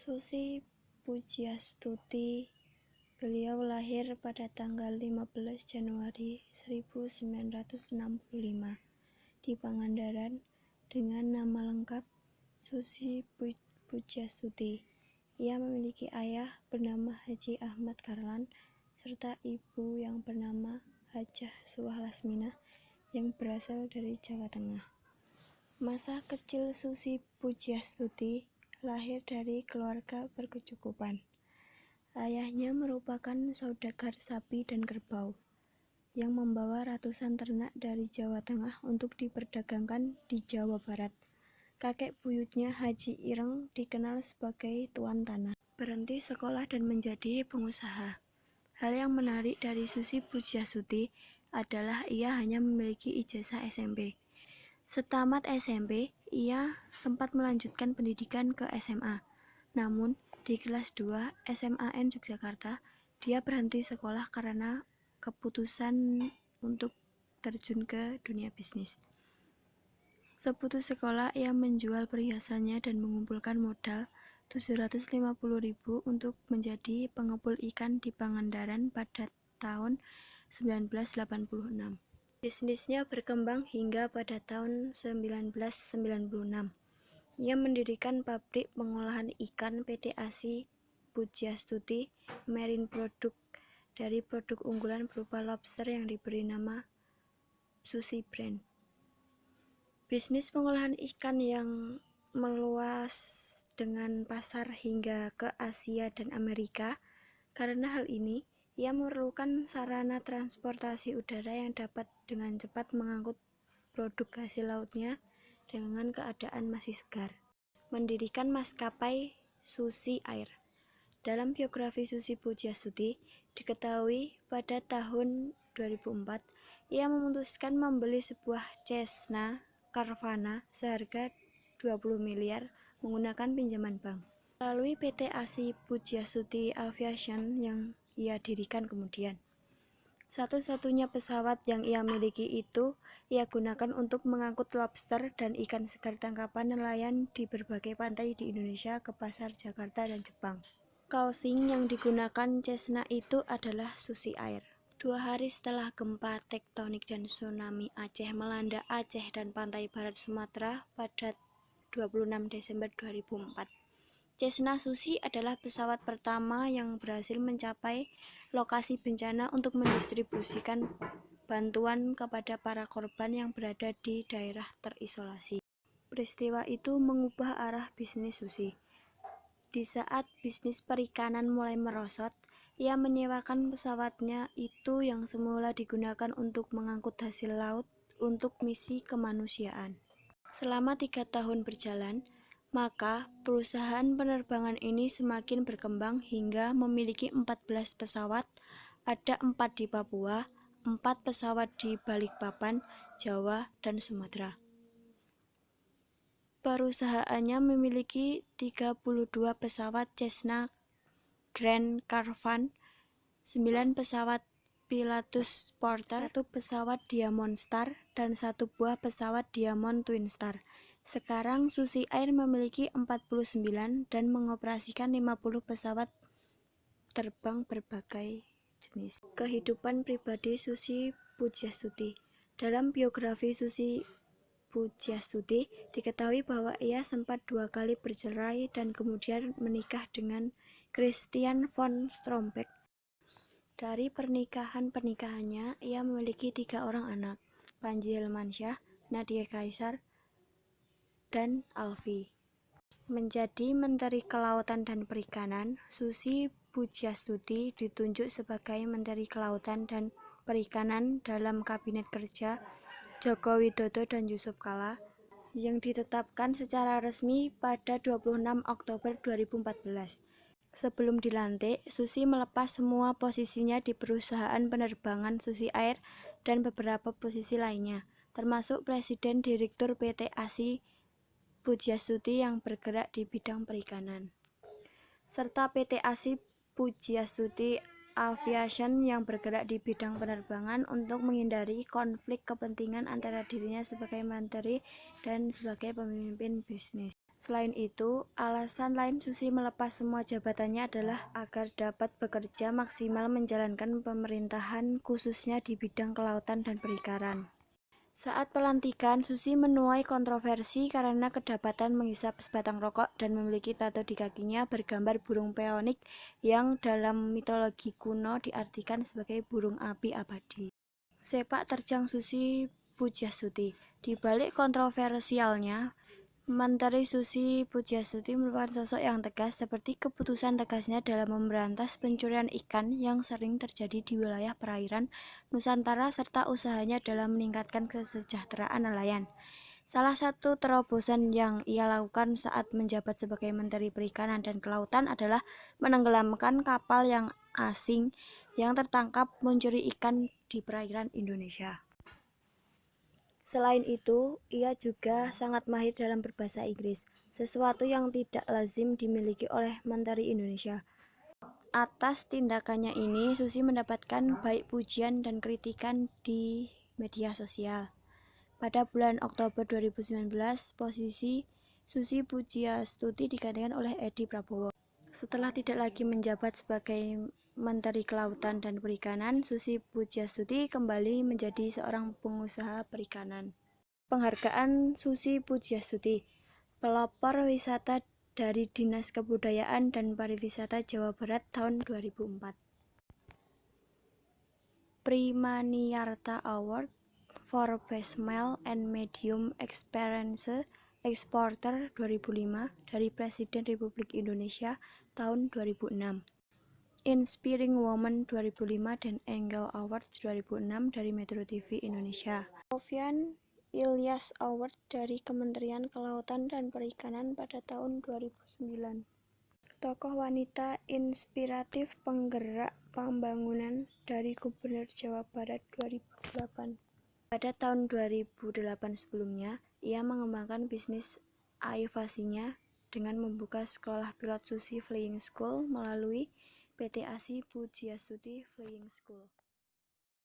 Susi Pujiastuti. Beliau lahir pada tanggal 15 Januari 1965 di Pangandaran dengan nama lengkap Susi Pujiastuti. Ia memiliki ayah bernama Haji Ahmad Karlan serta ibu yang bernama Hajah Suwah Lasminah yang berasal dari Jawa Tengah. Masa kecil Susi Pujiastuti lahir dari keluarga berkecukupan. Ayahnya merupakan saudagar sapi dan kerbau yang membawa ratusan ternak dari Jawa Tengah untuk diperdagangkan di Jawa Barat. Kakek buyutnya Haji Ireng dikenal sebagai tuan tanah, berhenti sekolah dan menjadi pengusaha. Hal yang menarik dari Susi Pujiastuti adalah ia hanya memiliki ijazah SMP. Setamat SMP, ia sempat melanjutkan pendidikan ke SMA. Namun, di kelas 2 SMAN Yogyakarta, dia berhenti sekolah karena keputusan untuk terjun ke dunia bisnis. Seputus sekolah, ia menjual perhiasannya dan mengumpulkan modal 750.000 untuk menjadi pengepul ikan di Pangandaran pada tahun 1986. Bisnisnya berkembang hingga pada tahun 1996. Ia mendirikan pabrik pengolahan ikan PT ASI Pujiastuti Marine Product. Dari produk unggulan berupa lobster yang diberi nama Sushi Brand. Bisnis pengolahan ikan yang meluas dengan pasar hingga ke Asia dan Amerika. Karena hal ini, ia memerlukan sarana transportasi udara yang dapat dengan cepat mengangkut produk hasil lautnya dengan keadaan masih segar. Mendirikan maskapai Susi Air. Dalam biografi Susi Pujiastuti, diketahui pada tahun 2004, ia memutuskan membeli sebuah Cessna Caravana seharga 20 miliar menggunakan pinjaman bank. Melalui PT ASI Pujiastuti Aviation yang ia dirikan kemudian. Satu-satunya pesawat yang ia miliki itu ia gunakan untuk mengangkut lobster dan ikan segar tangkapan nelayan di berbagai pantai di Indonesia ke pasar Jakarta dan Jepang. Cruising yang digunakan Cessna itu adalah Susi Air. 2 hari setelah gempa tektonik dan tsunami Aceh melanda Aceh dan pantai barat Sumatera pada 26 Desember 2004. Cessna Susi adalah pesawat pertama yang berhasil mencapai lokasi bencana untuk mendistribusikan bantuan kepada para korban yang berada di daerah terisolasi. Peristiwa itu mengubah arah bisnis Susi. Di saat bisnis perikanan mulai merosot, ia menyewakan pesawatnya itu yang semula digunakan untuk mengangkut hasil laut untuk misi kemanusiaan. Selama 3 tahun berjalan, maka perusahaan penerbangan ini semakin berkembang hingga memiliki 14 pesawat, ada 4 di Papua, 4 pesawat di Balikpapan, Jawa, dan Sumatera. Perusahaannya memiliki 32 pesawat Cessna Grand Caravan, 9 pesawat Pilatus Porter, 1 pesawat Diamond Star, dan 1 buah pesawat Diamond Twin Star. Sekarang Susi Air memiliki 49 dan mengoperasikan 50 pesawat terbang berbagai jenis. Kehidupan pribadi Susi Pujiastuti. Dalam biografi Susi Pujiastuti diketahui bahwa ia sempat 2 kali bercerai dan kemudian menikah dengan Christian von Strombeck. Dari pernikahannya ia memiliki 3 orang anak, Panji Helmansyah, Nadia Kaisar, dan Alfi. Menjadi Menteri Kelautan dan Perikanan, Susi Pujiastuti ditunjuk sebagai Menteri Kelautan dan Perikanan dalam Kabinet Kerja Joko Widodo dan Yusuf Kala yang ditetapkan secara resmi pada 26 Oktober 2014. Sebelum dilantik, Susi melepas semua posisinya di perusahaan penerbangan Susi Air dan beberapa posisi lainnya, termasuk Presiden Direktur PT ASI Pujiastuti yang bergerak di bidang perikanan, serta PT ASI Pujiastuti Aviation yang bergerak di bidang penerbangan untuk menghindari konflik kepentingan antara dirinya sebagai menteri dan sebagai pemimpin bisnis. Selain itu, alasan lain Susi melepas semua jabatannya adalah agar dapat bekerja maksimal menjalankan pemerintahan khususnya di bidang kelautan dan perikanan. Saat pelantikan, Susi menuai kontroversi karena kedapatan menghisap sebatang rokok dan memiliki tato di kakinya bergambar burung peonik yang dalam mitologi kuno diartikan sebagai burung api abadi. Sepak terjang Susi Pujiastuti. Di balik kontroversialnya, Menteri Susi Pujiastuti merupakan sosok yang tegas seperti keputusan tegasnya dalam memberantas pencurian ikan yang sering terjadi di wilayah perairan Nusantara serta usahanya dalam meningkatkan kesejahteraan nelayan. Salah satu terobosan yang ia lakukan saat menjabat sebagai Menteri Perikanan dan Kelautan adalah menenggelamkan kapal yang asing yang tertangkap mencuri ikan di perairan Indonesia. Selain itu, ia juga sangat mahir dalam berbahasa Inggris, sesuatu yang tidak lazim dimiliki oleh Menteri Indonesia. Atas tindakannya ini, Susi mendapatkan baik pujian dan kritikan di media sosial. Pada bulan Oktober 2019, posisi Susi Pujiastuti digantikan oleh Edi Prabowo. Setelah tidak lagi menjabat sebagai Menteri Kelautan dan Perikanan, Susi Pujiastuti kembali menjadi seorang pengusaha perikanan. Penghargaan Susi Pujiastuti, pelopor wisata dari Dinas Kebudayaan dan Pariwisata Jawa Barat tahun 2004. Primaniyarta Award for Best Small and Medium Experience Exporter 2005 dari Presiden Republik Indonesia tahun 2006. Inspiring Woman 2005 dan Engel Awards 2006 dari Metro TV Indonesia. Sofyan Ilyas Award dari Kementerian Kelautan dan Perikanan pada tahun 2009. Tokoh wanita inspiratif penggerak pembangunan dari Gubernur Jawa Barat 2008. Pada tahun 2008 sebelumnya, ia mengembangkan bisnis aviasinya dengan membuka sekolah pilot Susi Flying School melalui PT ASI Pujiastuti Flying School.